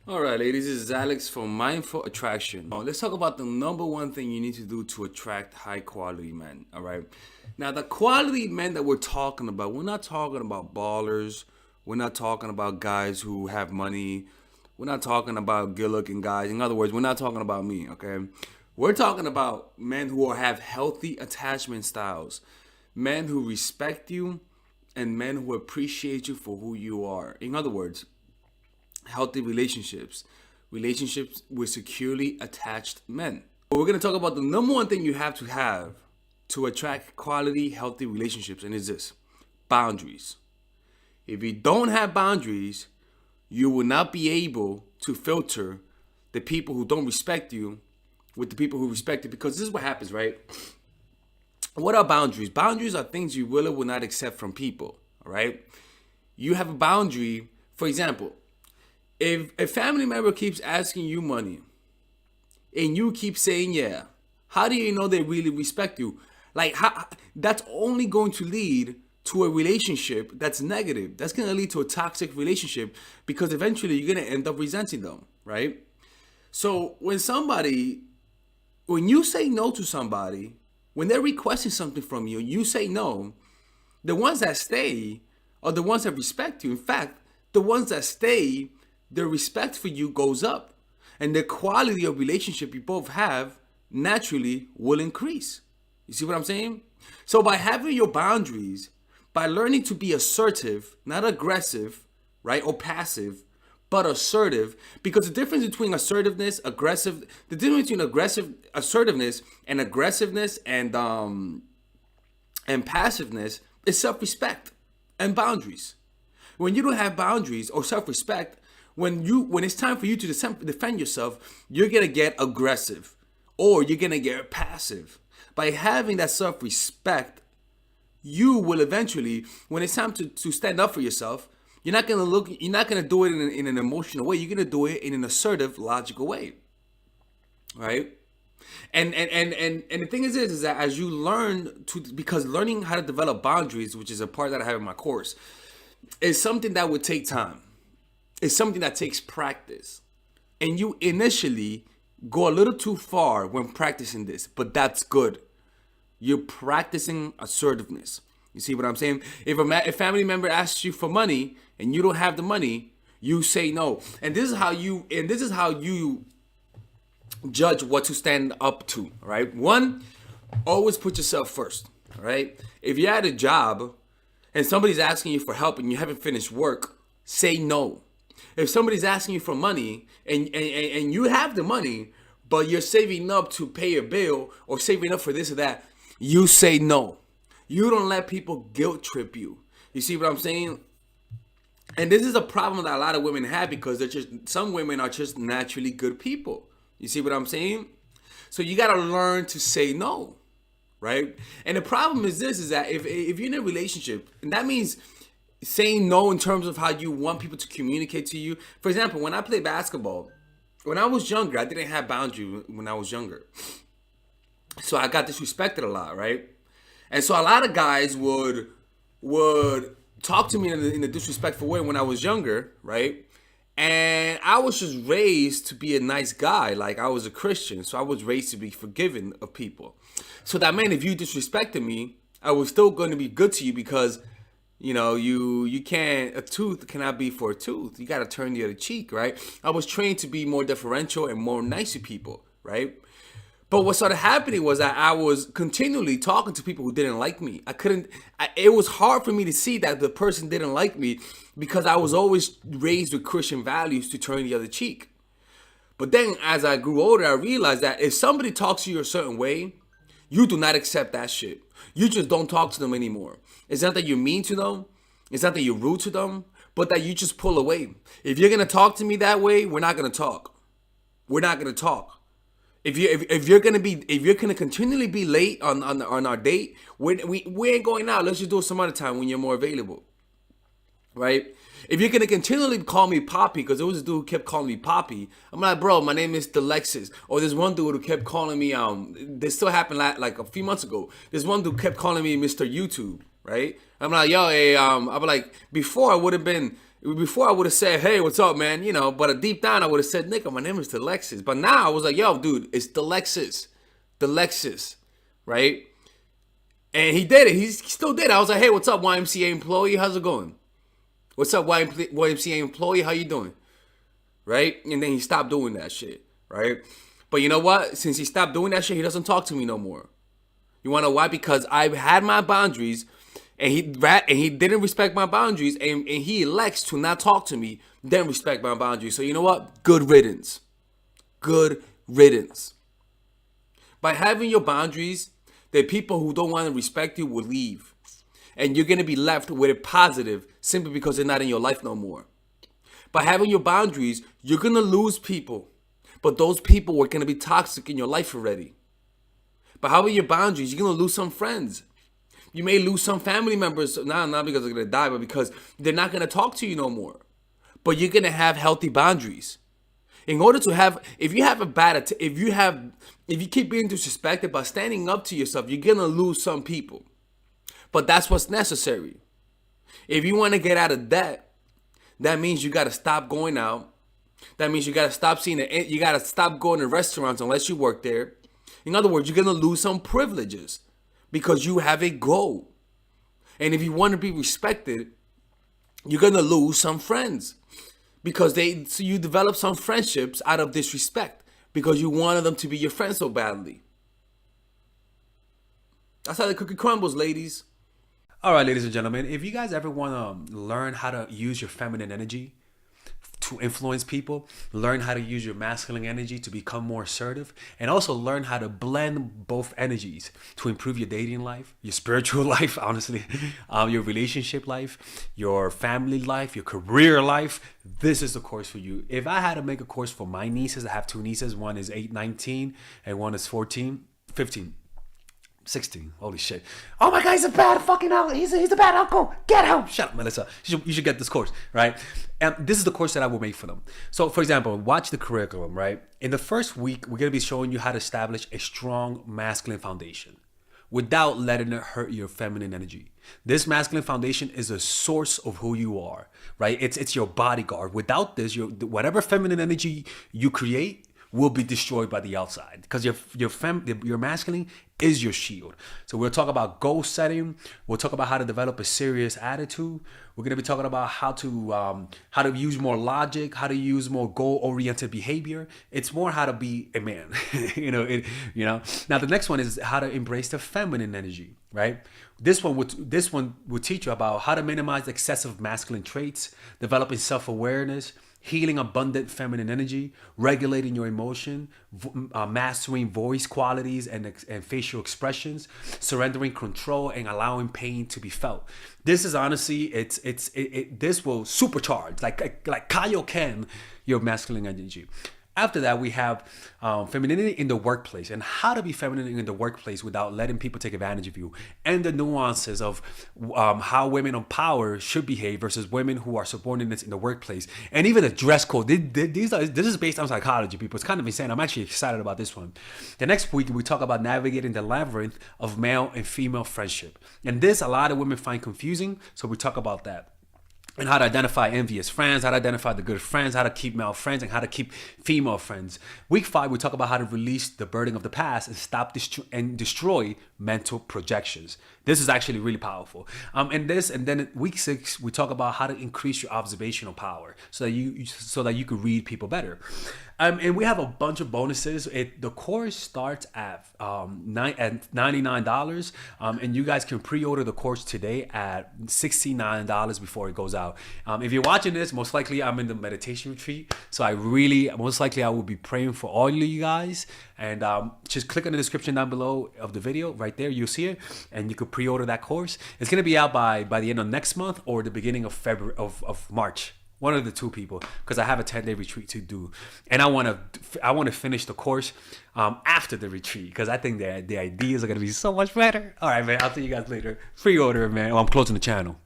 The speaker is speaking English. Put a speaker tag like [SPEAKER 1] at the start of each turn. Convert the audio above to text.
[SPEAKER 1] All right, ladies, this is Alex from Mindful Attraction. Now, let's talk about the number one thing you need to do to attract high quality men. All right. Now, the quality men that we're talking about, we're not talking about ballers. We're not talking about guys who have money. We're not talking about good looking guys. In other words, we're not talking about me, okay? We're talking about men who have healthy attachment styles, men who respect you, and men who appreciate you for who you are. In other words, healthy relationships with securely attached men. But we're going to talk about the number one thing you have to attract quality, healthy relationships, and it's this: boundaries. If you don't have boundaries, you will not be able to filter the people who don't respect you with the people who respect you, because this is what happens, right? What are boundaries? Boundaries are things you will or will not accept from people, all right? You have a boundary. For example, if a family member keeps asking you money and you keep saying yeah, how do you know they really respect you? That's only going to lead to a relationship that's negative. That's going to lead to a toxic relationship, because eventually you're going to end up resenting them, right? So when you say no to somebody, when they're requesting something from you, you say no, the ones that stay are the ones that respect you. In fact, the ones that stay, their respect for you goes up, and the quality of relationship you both have naturally will increase. You see what I'm saying? So by having your boundaries, by learning to be assertive, not aggressive, right, or passive, but assertive, because the difference between the difference between assertiveness and passiveness is self-respect and boundaries. When you don't have boundaries or self-respect, when it's time for you to defend yourself, you're gonna get aggressive or you're gonna get passive. By having that self-respect, you will eventually, when it's time to stand up for yourself, you're not gonna do it in an emotional way. You're gonna do it in an assertive, logical way, right? And the thing is that as you learn to, because learning how to develop boundaries, which is a part that I have in my course, is something that would take time. It's something that takes practice. And you initially go a little too far when practicing this, but that's good. You're practicing assertiveness. You see what I'm saying? If a family member asks you for money and you don't have the money, you say no. And this is how you judge what to stand up to, right? One, always put yourself first, right? If you're at a job and somebody's asking you for help and you haven't finished work, say no. If somebody's asking you for money and you have the money, but you're saving up to pay a bill or saving up for this or that, you say no. You don't let people guilt trip you. You see what I'm saying? And this is a problem that a lot of women have, because some women are just naturally good people. You see what I'm saying? So you got to learn to say no, right? And the problem is this, is that if you're in a relationship, and that means saying no in terms of how you want people to communicate to you. For example, when I play basketball, when I was younger, I didn't have boundaries when I was younger. So I got disrespected a lot, right? And so a lot of guys would talk to me in a disrespectful way when I was younger, right? And I was just raised to be a nice guy. Like, I was a Christian, so I was raised to be forgiving of people. So that meant if you disrespected me, I was still going to be good to you, because you can't, a tooth cannot be for a tooth. You got to turn the other cheek, right? I was trained to be more deferential and more nice to people, right? But what started happening was that I was continually talking to people who didn't like me. It was hard for me to see that the person didn't like me, because I was always raised with Christian values to turn the other cheek. But then as I grew older, I realized that if somebody talks to you a certain way, you do not accept that shit. You just don't talk to them anymore. It's not that you're mean to them. It's not that you're rude to them, but that you just pull away. If you're going to talk to me that way, we're not going to talk. We're not going to talk. If you're gonna continually be late on our date, we ain't going out. Let's just do it some other time when you're more available, right? If you're gonna continually call me Poppy, because there was a dude who kept calling me Poppy, I'm like, bro, my name is Delexis. Or there's one dude who kept calling me this still happened like a few months ago. There's one dude kept calling me Mr. YouTube, right? I'm like, yo, hey, I'm like, before I would have been Before I would have said, hey, what's up, man? You know, but deep down I would have said, Nick, my name is Delexis. But now I was like, yo, dude, it's Delexis. Delexis, right? And he did it. He still did it. I was like, hey, what's up, YMCA employee? How's it going? What's up, YMCA employee? How you doing? Right? And then he stopped doing that shit, right? But you know what? Since he stopped doing that shit, he doesn't talk to me no more. You want to know why? Because I had my boundaries, and he didn't respect my boundaries, and he elects to not talk to me, then respect my boundaries. So you know what? Good riddance. Good riddance. By having your boundaries, the people who don't want to respect you will leave. And you're going to be left with a positive simply because they're not in your life no more. By having your boundaries, you're going to lose people. But those people were going to be toxic in your life already. By having your boundaries, you're going to lose some friends. You may lose some family members, not because they're going to die, but because they're not going to talk to you no more. But you're going to have healthy boundaries. In order to have, if you keep being disrespected by standing up to yourself, you're going to lose some people. But that's what's necessary. If you want to get out of debt, that means you got to stop going out. That means you got to stop you got to stop going to restaurants unless you work there. In other words, you're going to lose some privileges because you have a goal. And if you want to be respected, you're going to lose some friends because you develop some friendships out of disrespect because you wanted them to be your friends so badly. That's how the cookie crumbles, ladies.
[SPEAKER 2] All right, ladies and gentlemen, if you guys ever want to learn how to use your feminine energy to influence people, learn how to use your masculine energy to become more assertive, and also learn how to blend both energies to improve your dating life, your spiritual life, honestly, your relationship life, your family life, your career life, this is the course for you. If I had to make a course for my nieces, I have two nieces, one is 19 and one is 15. 16. Holy shit. Oh my God, he's a bad fucking uncle. He's a bad uncle. Get him. Shut up, Melissa. You should get this course, right? And this is the course that I will make for them. So, for example, watch the curriculum, right? In the first week, we're going to be showing you how to establish a strong masculine foundation without letting it hurt your feminine energy. This masculine foundation is a source of who you are, right? It's your bodyguard. Without this, whatever feminine energy you create will be destroyed by the outside because your masculine is your shield. So we'll talk about goal setting. We'll talk about how to develop a serious attitude. We're going to be talking about how to use more logic, how to use more goal-oriented behavior. It's more how to be a man. Now the next one is how to embrace the feminine energy, right? This one would teach you about how to minimize excessive masculine traits, developing self-awareness, healing abundant feminine energy, regulating your emotion, mastering voice qualities and facial expressions, surrendering control and allowing pain to be felt. This is honestly, this will supercharge, like Kaioken, your masculine energy. After that, we have femininity in the workplace and how to be feminine in the workplace without letting people take advantage of you, and the nuances of how women on power should behave versus women who are subordinates in the workplace, and even the dress code. This is based on psychology, people. It's kind of insane. I'm actually excited about this one. The next week, we talk about navigating the labyrinth of male and female friendship. And this, a lot of women find confusing, so we talk about that. And how to identify envious friends, how to identify the good friends, how to keep male friends, and how to keep female friends. Week 5, we talk about how to release the burden of the past and stop and destroy mental projections. This is actually really powerful. And then week 6, we talk about how to increase your observational power so that you could read people better. And we have a bunch of bonuses. The course starts at $99, and you guys can pre-order the course today at $69 before it goes out. If you're watching this, most likely I'm in the meditation retreat, so I will be praying for all of you guys. And just click on the description down below of the video, right there, you'll see it, and you could pre-order that course. It's gonna be out by the end of next month or the beginning of February of March. One of the two, people, because I have a 10-day retreat to do, and I want to finish the course after the retreat because I think the ideas are gonna be so much better. All right, man. I'll see you guys later. Pre-order, man. I'm closing the channel.